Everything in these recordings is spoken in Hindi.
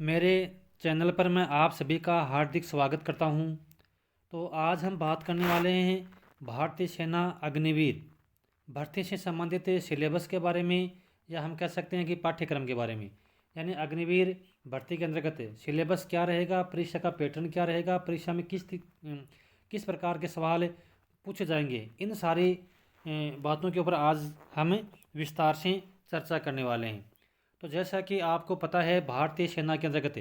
मेरे चैनल पर मैं आप सभी का हार्दिक स्वागत करता हूं। तो आज हम बात करने वाले हैं भारतीय सेना अग्निवीर भर्ती से संबंधित सिलेबस के बारे में, या हम कह सकते हैं कि पाठ्यक्रम के बारे में। यानी अग्निवीर भर्ती के अंतर्गत सिलेबस क्या रहेगा, परीक्षा का पैटर्न क्या रहेगा, परीक्षा में किस प्रकार के सवाल पूछे जाएंगे, इन सारी बातों के ऊपर आज हम विस्तार से चर्चा करने वाले हैं। तो जैसा कि आपको पता है, भारतीय सेना के अंतर्गत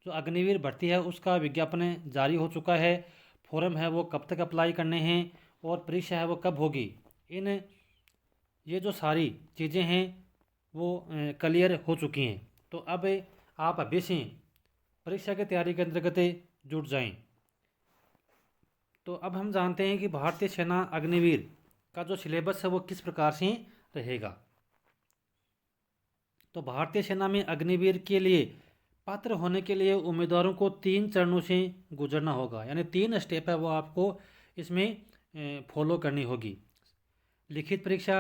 जो अग्निवीर भर्ती है उसका विज्ञापन जारी हो चुका है। फॉर्म है वो कब तक अप्लाई करने हैं और परीक्षा है वो कब होगी, इन ये जो सारी चीज़ें हैं वो क्लियर हो चुकी हैं। तो अब आप अभी से परीक्षा की तैयारी के अंतर्गत जुट जाएं। तो अब हम जानते हैं कि भारतीय सेना अग्निवीर का जो सिलेबस है वो किस प्रकार से रहेगा। तो भारतीय सेना में अग्निवीर के लिए पात्र होने के लिए उम्मीदवारों को 3 चरणों से गुजरना होगा। यानी 3 स्टेप है वो आपको इसमें फॉलो करनी होगी। लिखित परीक्षा,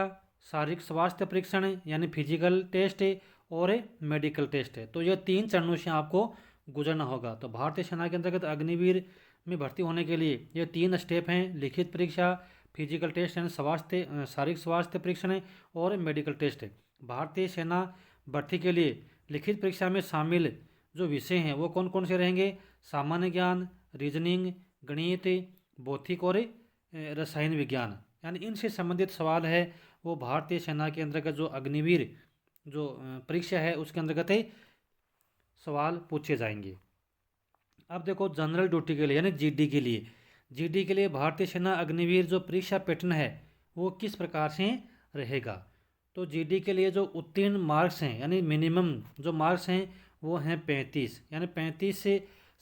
शारीरिक स्वास्थ्य परीक्षण यानी फिजिकल टेस्ट और मेडिकल टेस्ट है। तो ये 3 चरणों से आपको गुजरना होगा। तो भारतीय सेना के अंतर्गत अग्निवीर में भर्ती होने के लिए ये 3 स्टेप हैं: लिखित परीक्षा, फिजिकल टेस्ट यानी शारीरिक स्वास्थ्य परीक्षण और मेडिकल टेस्ट। भारतीय सेना भर्ती के लिए लिखित परीक्षा में शामिल जो विषय हैं वो कौन कौन से रहेंगे? सामान्य ज्ञान, रीजनिंग, गणित, भौतिक और रसायन विज्ञान। यानी इनसे संबंधित सवाल है वो भारतीय सेना के अंतर्गत जो अग्निवीर जो परीक्षा है उसके अंतर्गत सवाल पूछे जाएंगे। अब देखो, जनरल ड्यूटी के लिए यानी जीडी के लिए भारतीय सेना अग्निवीर जो परीक्षा पैटर्न है वो किस प्रकार से रहेगा। तो जीडी के लिए जो उत्तीर्ण मार्क्स हैं यानी मिनिमम जो मार्क्स हैं वो हैं 35। यानी 35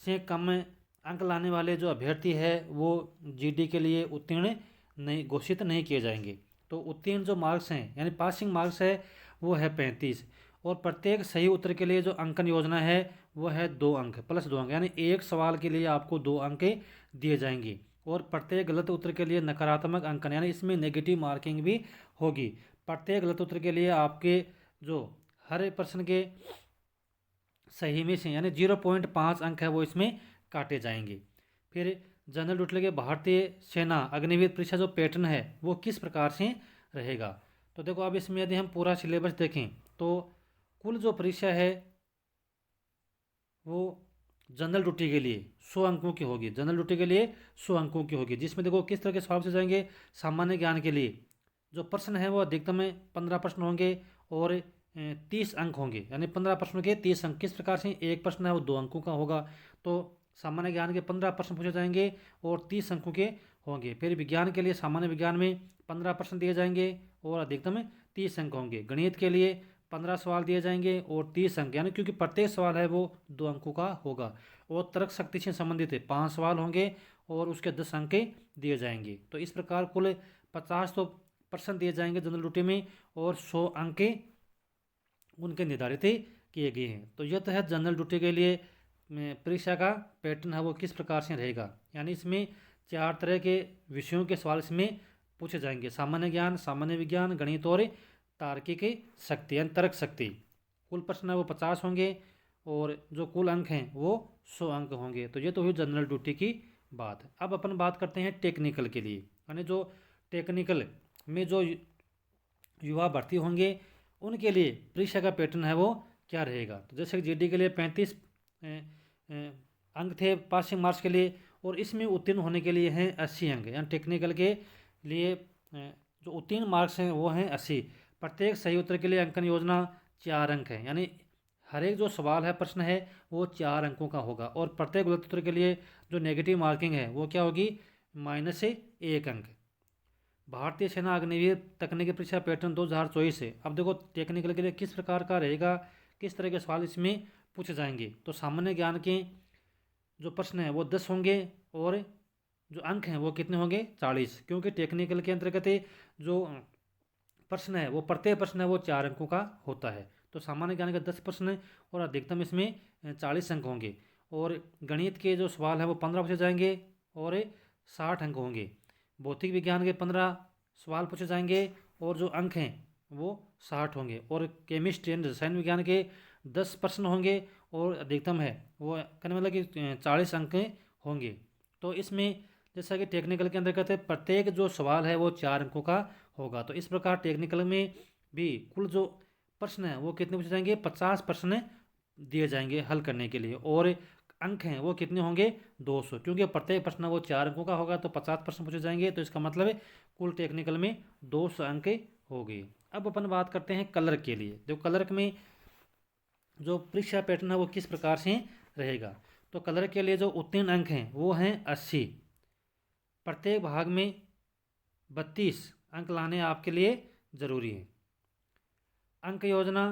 से कम अंक लाने वाले जो अभ्यर्थी है वो जीडी के लिए उत्तीर्ण नहीं घोषित नहीं किए जाएंगे। तो उत्तीर्ण जो मार्क्स हैं यानी पासिंग मार्क्स है वो है 35, और प्रत्येक सही उत्तर के लिए जो अंकन योजना है वो है 2 अंक प्लस 2 अंक। यानी एक सवाल के लिए आपको 2 अंक दिए जाएंगे, और प्रत्येक गलत उत्तर के लिए नकारात्मक अंकन यानी इसमें नेगेटिव मार्किंग भी होगी। प्रत्येक गलत उत्तर के लिए आपके जो हर प्रश्न के सही में से यानी 0.5 अंक है वो इसमें काटे जाएंगे। फिर जनरल ड्यूटी के भारतीय सेना अग्निवीर परीक्षा जो पैटर्न है वो किस प्रकार से रहेगा। तो देखो, अब इसमें यदि हम पूरा सिलेबस देखें तो कुल जो परीक्षा है वो जनरल ड्यूटी के लिए 100 अंकों की होगी। जनरल ड्यूटी के लिए 100 अंकों की होगी, जिसमें देखो किस तरह के सवाल से जाएंगे। सामान्य ज्ञान के लिए जो प्रश्न है वो अधिकतम 15 प्रश्न होंगे और 30 अंक होंगे। यानी 15 प्रश्नों के 30 अंक। किस प्रकार से? एक प्रश्न है वो 2 अंकों का होगा। तो सामान्य ज्ञान के 15 प्रश्न पूछे जाएंगे और 30 अंकों के होंगे। फिर विज्ञान के लिए सामान्य विज्ञान में 15 प्रश्न दिए जाएंगे और अधिकतम 30 अंक होंगे। गणित के लिए 15 सवाल दिए जाएंगे और 30 अंक, यानी क्योंकि प्रत्येक सवाल है वो 2 अंकों का होगा। और तर्क शक्ति से संबंधित 5 सवाल होंगे और उसके 10 अंक दिए जाएंगे। तो इस प्रकार कुल 50 तो प्रश्न दिए जाएंगे जनरल ड्यूटी में, और 100 अंक उनके निर्धारित किए गए हैं। तो यह तो है जनरल ड्यूटी के लिए परीक्षा का पैटर्न है वो किस प्रकार से रहेगा। यानी इसमें 4 तरह के विषयों के सवाल इसमें पूछे जाएंगे: सामान्य ज्ञान, सामान्य विज्ञान, गणित और तार्किक शक्ति यानी तर्क शक्ति। कुल प्रश्न है वो 50 होंगे और जो कुल अंक हैं वो 100 अंक होंगे। तो ये तो हुई जनरल ड्यूटी की बात। अब अपन बात करते हैं टेक्निकल के लिए। यानी जो टेक्निकल में जो युवा भर्ती होंगे उनके लिए परीक्षा का पैटर्न है वो क्या रहेगा। तो जैसे कि जीडी के लिए 35 अंक थे पासिंग मार्क्स के लिए, और इसमें उत्तीर्ण होने के लिए हैं 80 अंक। यानी टेक्निकल के लिए जो उत्तीर्ण मार्क्स हैं वो हैं 80। प्रत्येक सही उत्तर के लिए अंकन योजना 4 अंक है। यानी हर एक जो सवाल है, प्रश्न है, वो 4 अंकों का होगा। और प्रत्येक गलत उत्तर के लिए जो नेगेटिव मार्किंग है वो क्या होगी? -1 अंक। भारतीय सेना अग्निवीर तकनीकी परीक्षा पैटर्न 2024 है। अब देखो टेक्निकल के लिए किस प्रकार का रहेगा, किस तरह के सवाल इसमें पूछे जाएंगे। तो सामान्य ज्ञान के जो प्रश्न है वो 10 होंगे और जो अंक हैं वो कितने होंगे? 40। क्योंकि टेक्निकल के अंतर्गत जो प्रश्न है वो प्रत्येक प्रश्न है वो 4 अंकों का होता है। तो सामान्य ज्ञान के 10 प्रश्न और अधिकतम इसमें 40 अंक होंगे। और गणित के जो सवाल हैं वो 15 पूछे जाएंगे और 60 अंक होंगे। भौतिक विज्ञान के 15 सवाल पूछे जाएंगे और जो अंक हैं वो 60 होंगे। और केमिस्ट्री एंड रसायन विज्ञान के 10 प्रश्न होंगे और अधिकतम है वो कहने मतलब कि 40 अंक होंगे। तो इसमें जैसा कि टेक्निकल के अंतर्गत है, प्रत्येक जो सवाल है वो 4 अंकों का होगा। तो इस प्रकार टेक्निकल में भी कुल जो प्रश्न है वो कितने पूछे जाएंगे, 50 प्रश्न दिए जाएंगे हल करने के लिए, और अंक हैं वो कितने होंगे, 200, क्योंकि प्रत्येक प्रश्न वो 4 अंकों का होगा तो 50 प्रश्न पूछे जाएंगे। तो इसका मतलब है कुल टेक्निकल में 200 अंक हो गए। अब अपन बात करते हैं कलर के लिए। जो कलर में जो परीक्षा पैटर्न है वो किस प्रकार से रहेगा। तो कलर के लिए जो उत्तीर्ण अंक हैं वो हैं 80। प्रत्येक भाग में 32 अंक लाने आपके लिए जरूरी है। अंक योजना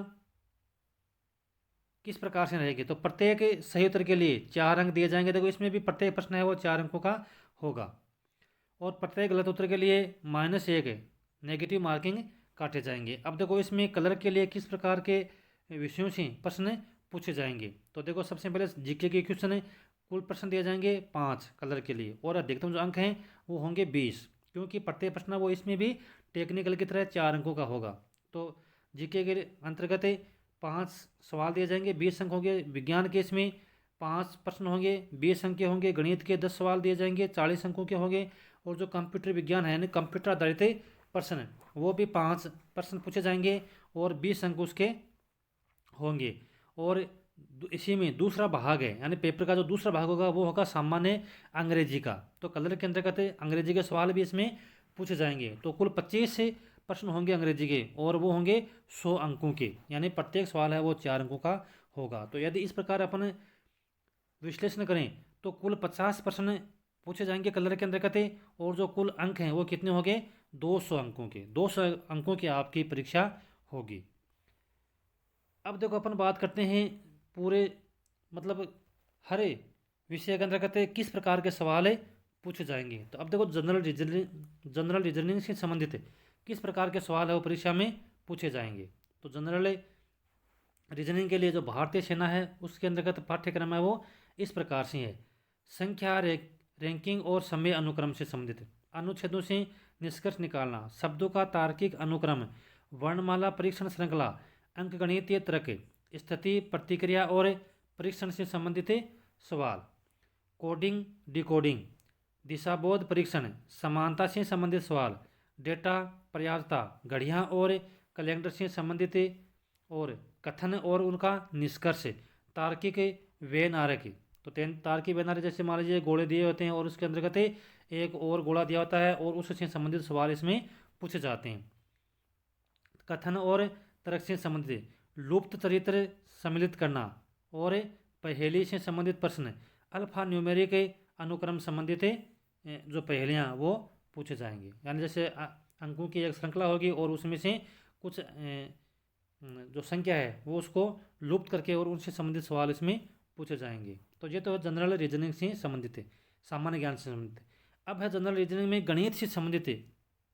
किस प्रकार से रहेगी, तो प्रत्येक सही उत्तर के लिए 4 अंक दिए जाएंगे। देखो इसमें भी प्रत्येक प्रश्न है वो 4 अंकों का होगा, और प्रत्येक गलत उत्तर के लिए -1 नेगेटिव मार्किंग काटे जाएंगे। अब देखो इसमें कलर के लिए किस प्रकार के विषयों से प्रश्न पूछे जाएंगे। तो देखो सबसे पहले जीके के क्वेश्चन है, कुल प्रश्न दिए जाएंगे 5 कलर के लिए, और अधिकतम जो अंक हैं वो होंगे 20, क्योंकि प्रत्येक प्रश्न वो इसमें भी टेक्निकल की तरह 4 अंकों का होगा। तो जीके के अंतर्गत 5 सवाल दिए जाएंगे, 20 अंक होंगे। विज्ञान के इसमें 5 प्रश्न होंगे, 20 अंक के होंगे। गणित के 10 सवाल दिए जाएंगे, 40 अंकों के होंगे। और जो कंप्यूटर विज्ञान है यानी कंप्यूटर आधारित प्रश्न वो भी 5 प्रश्न पूछे जाएंगे और 20 अंक उसके होंगे। और इसी में दूसरा भाग है, यानी पेपर का जो दूसरा भाग होगा वो होगा सामान्य अंग्रेजी का। तो कलर के अंतर्गत अंग्रेजी के सवाल भी इसमें पूछे जाएंगे। तो कुल 25 प्रश्न होंगे अंग्रेजी के, और वो होंगे 100 अंकों के, यानी प्रत्येक सवाल है वो 4 अंकों का होगा। तो यदि इस प्रकार अपन विश्लेषण करें तो कुल 50 प्रश्न पूछे जाएंगे कलर के अंतर्गत, और जो कुल अंक हैं वो कितने होंगे, 200 अंकों के। 200 अंकों की आपकी परीक्षा होगी। अब देखो अपन बात करते हैं पूरे मतलब हर विषय के अंतर्गत किस प्रकार के सवाल पूछे जाएंगे। तो अब देखो जनरल रीजनिंग से संबंधित किस प्रकार के सवाल है वो परीक्षा में पूछे जाएंगे। तो जनरल रीजनिंग के लिए जो भारतीय सेना है उसके अंतर्गत पाठ्यक्रम है वो इस प्रकार से है। संख्या रैंकिंग और समय अनुक्रम से संबंधित, अनुच्छेदों से निष्कर्ष निकालना, शब्दों का तार्किक अनुक्रम, वर्णमाला परीक्षण श्रृंखला, अंकगणितीय तर्क, स्थिति प्रतिक्रिया और परीक्षण से संबंधित सवाल, कोडिंग डिकोडिंग, दिशाबोध परीक्षण, समानता से संबंधित सवाल, डेटा पर्याप्तता, घड़ियाँ और कैलेंडर से संबंधित, और कथन और उनका निष्कर्ष, तार्किक व्यय आरेख। तो तार्किक व्यय आरेख जैसे मान लीजिए गोले दिए होते हैं और उसके अंतर्गत एक और गोला दिया होता है और उससे संबंधित सवाल इसमें पूछे जाते हैं। कथन और तर्क से संबंधित, लुप्त चरित्र सम्मिलित करना और पहेली से संबंधित प्रश्न, अल्फा न्यूमेरिक अनुक्रम संबंधित जो पहेलियाँ वो पूछे जाएंगे। यानी जैसे अंकों की एक श्रृंखला होगी और उसमें से कुछ जो संख्या है वो उसको लुप्त करके और उनसे संबंधित सवाल इसमें पूछे जाएंगे। तो ये तो जनरल रीजनिंग से संबंधित है, सामान्य ज्ञान से संबंधित। अब है जनरल रीजनिंग में गणित से संबंधित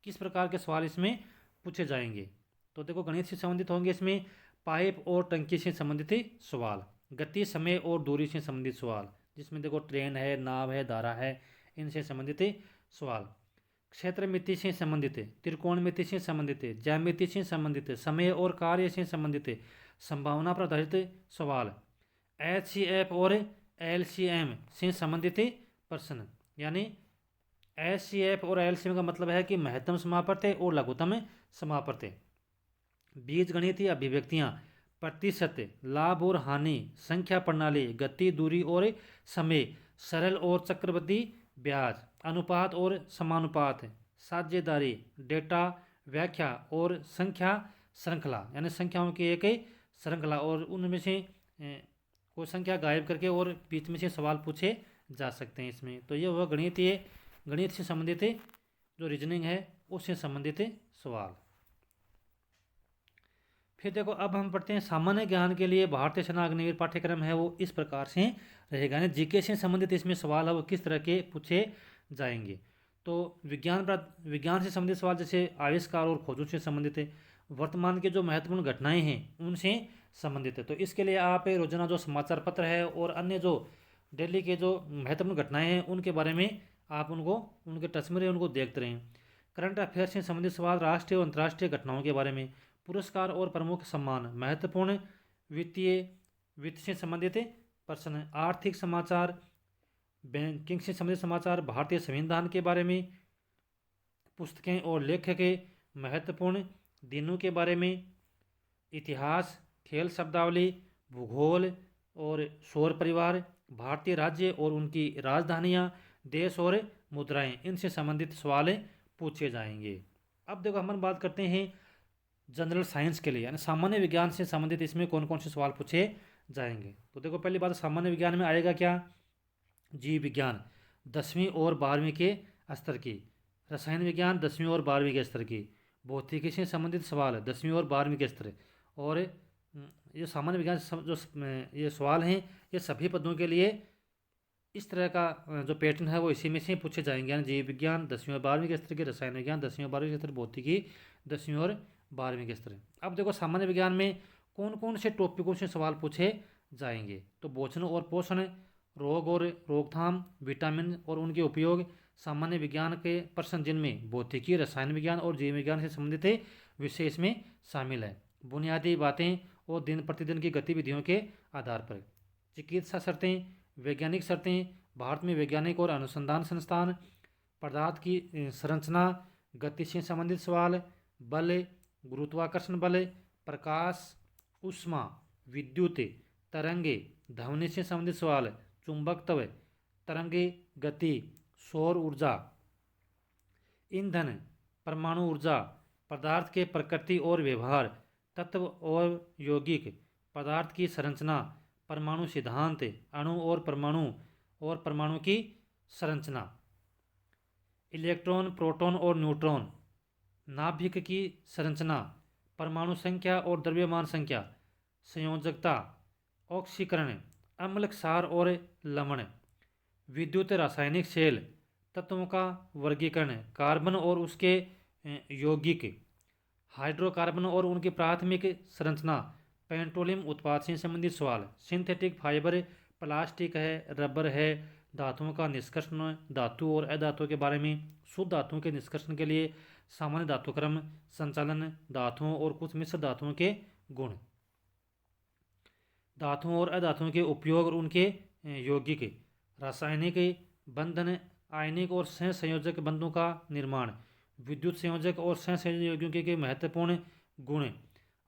किस प्रकार के सवाल इसमें पूछे जाएंगे। तो देखो गणित से संबंधित होंगे इसमें पाइप और टंकी से संबंधित सवाल, गति समय और दूरी से संबंधित सवाल, जिसमें देखो ट्रेन है, नाव है, धारा है, इनसे संबंधित सवाल, क्षेत्र मिति से संबंधित, त्रिकोण मिति से संबंधित, ज्यामिति से संबंधित, समय और कार्य से संबंधित, संभावना पर आधारित सवाल, HCF और LCM से संबंधित प्रश्न। यानी HCF और LCM का मतलब है कि महत्तम समापत्ति और लघुत्तम समापत्ति, बीजगणितीय अभिव्यक्तियाँ, प्रतिशत, लाभ और हानि, संख्या प्रणाली, गति दूरी और समय, सरल और चक्रवृद्धि ब्याज, अनुपात और समानुपात, साझेदारी, डेटा व्याख्या और संख्या श्रृंखला, यानी संख्याओं की एक श्रृंखला और उनमें से कोई संख्या गायब करके और बीच में से सवाल पूछे जा सकते हैं इसमें। तो ये हुआ गणित से संबंधित जो रीजनिंग है उससे संबंधित सवाल। फिर देखो अब हम पढ़ते हैं सामान्य ज्ञान के लिए भारतीय सेना अग्निवीर पाठ्यक्रम है वो इस प्रकार से रहेगा। यानी जीके से संबंधित इसमें सवाल है वो किस तरह के पूछे जाएंगे। तो विज्ञान से संबंधित सवाल जैसे आविष्कार और खोजों से संबंधित है, वर्तमान के जो महत्वपूर्ण घटनाएं हैं उनसे संबंधित है। तो इसके लिए आप रोजाना जो समाचार पत्र है और अन्य जो डेली के जो महत्वपूर्ण घटनाएं हैं उनके बारे में आप उनके टच में रहे, उनको देखते रहें। करंट अफेयर से संबंधित सवाल, राष्ट्रीय और अंतर्राष्ट्रीय घटनाओं के बारे में, पुरस्कार और प्रमुख सम्मान, महत्वपूर्ण वित्तीय वित्त से संबंधित प्रश्न, आर्थिक समाचार, बैंकिंग से संबंधित समाचार, भारतीय संविधान के बारे में, पुस्तकें और लेखक के महत्वपूर्ण दिनों के बारे में, इतिहास, खेल शब्दावली, भूगोल और सौर परिवार, भारतीय राज्य और उनकी राजधानियाँ, देश और मुद्राएं, इनसे संबंधित सवाल पूछे जाएंगे। अब देखो हम बात करते हैं जनरल साइंस के लिए, यानी सामान्य विज्ञान से संबंधित इसमें कौन कौन से सवाल पूछे जाएंगे। तो देखो पहली बात, सामान्य विज्ञान में आएगा क्या, जीव विज्ञान 10वीं और 12वीं के स्तर की, रसायन विज्ञान 10वीं और 12वीं के स्तर की, भौतिकी से संबंधित सवाल 10वीं और 12वीं के स्तर। और ये सामान्य विज्ञान जो ये सवाल हैं ये सभी पदों के लिए इस तरह का जो पैटर्न है वो इसी में से पूछे जाएंगे, यानी जीव विज्ञान 10वीं और 12वीं के स्तर के, रसायन विज्ञान 10वीं और 12वीं के स्तर, भौतिकी 10वीं और 12वीं के स्तर। अब देखो सामान्य विज्ञान में कौन कौन से टॉपिकों से सवाल पूछे जाएंगे। तो भोजन और पोषण, रोग और रोकथाम, विटामिन और उनके उपयोग, सामान्य विज्ञान के प्रश्न जिनमें भौतिकी, रसायन विज्ञान और जीव विज्ञान से संबंधित विषय इसमें शामिल है, बुनियादी बातें और दिन प्रतिदिन की गतिविधियों के आधार पर, चिकित्सा शर्तें, वैज्ञानिक शर्तें, भारत में वैज्ञानिक और अनुसंधान संस्थान, पदार्थ की संरचना, गति से संबंधित सवाल, बल, गुरुत्वाकर्षण बल, प्रकाश, ऊष्मा, विद्युत तरंगे, ध्वनि से संबंधित सवाल, चुंबकत्व, तरंगे, गति, सौर ऊर्जा, ईंधन, परमाणु ऊर्जा, पदार्थ के प्रकृति और व्यवहार, तत्व और यौगिक, पदार्थ की संरचना, परमाणु सिद्धांत, अणु और परमाणु की संरचना, इलेक्ट्रॉन, प्रोटॉन और न्यूट्रॉन, नाभिक की संरचना, परमाणु संख्या और द्रव्यमान संख्या, संयोजकता, ऑक्सीकरण, अम्ल, क्षार और लवण, विद्युत रासायनिक सेल, तत्वों का वर्गीकरण, कार्बन और उसके यौगिक, हाइड्रोकार्बन और उनकी प्राथमिक संरचना, पेट्रोलियम उत्पाद से संबंधित सवाल, सिंथेटिक फाइबर, प्लास्टिक है, रबर है, धातुओं का निष्कर्षण, धातु और अधातु के बारे में, शुद्ध धातुओं के निष्कर्षण के लिए सामान्य धातुक्रम, संचालन, धातुओं और कुछ मिश्र धातुओं के गुण, धातुओं और अधातुओं के उपयोग और उनके यौगिक, रासायनिक बंधन, आयनिक और सहसंयोजक बंधों का निर्माण, विद्युत संयोजक और सहसंयोजकों के महत्वपूर्ण गुण,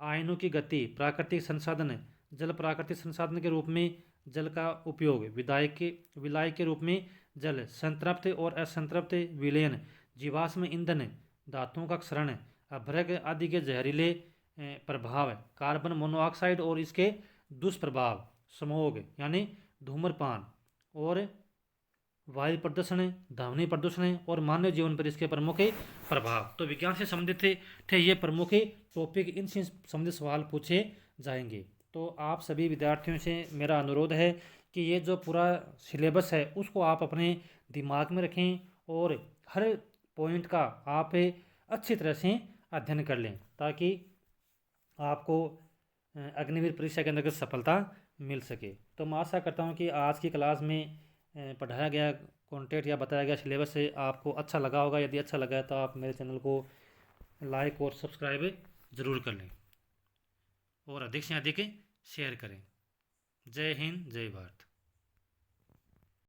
आयनों की गति, प्राकृतिक संसाधन, जल प्राकृतिक संसाधन के रूप में जल का उपयोग, विलायक के रूप में जल, संतृप्त और असंतृप्त विलयन, जीवाश्म ईंधन, धातुओं का क्षरण, अभ्रक आदि के जहरीले प्रभाव, कार्बन मोनोऑक्साइड और इसके दुष्प्रभाव, स्मोग यानी धूम्रपान और वायु प्रदूषण, ध्वनि प्रदूषण और मानव जीवन पर इसके प्रमुख प्रभाव। तो विज्ञान से संबंधित थे ये प्रमुख टॉपिक, इनसे संबंधित सवाल पूछे जाएंगे। तो आप सभी विद्यार्थियों से मेरा अनुरोध है कि ये जो पूरा सिलेबस है उसको आप अपने दिमाग में रखें और हर पॉइंट का आप अच्छी तरह से अध्ययन कर लें, ताकि आपको अग्निवीर परीक्षा के अंतर्गत सफलता मिल सके। तो मैं आशा करता हूँ कि आज की क्लास में पढ़ाया गया कंटेंट या बताया गया सिलेबस से आपको अच्छा लगा होगा। यदि अच्छा लगा है तो आप मेरे चैनल को लाइक और सब्सक्राइब ज़रूर कर लें और अधिक से अधिक शेयर करें। जय हिंद, जय भारत।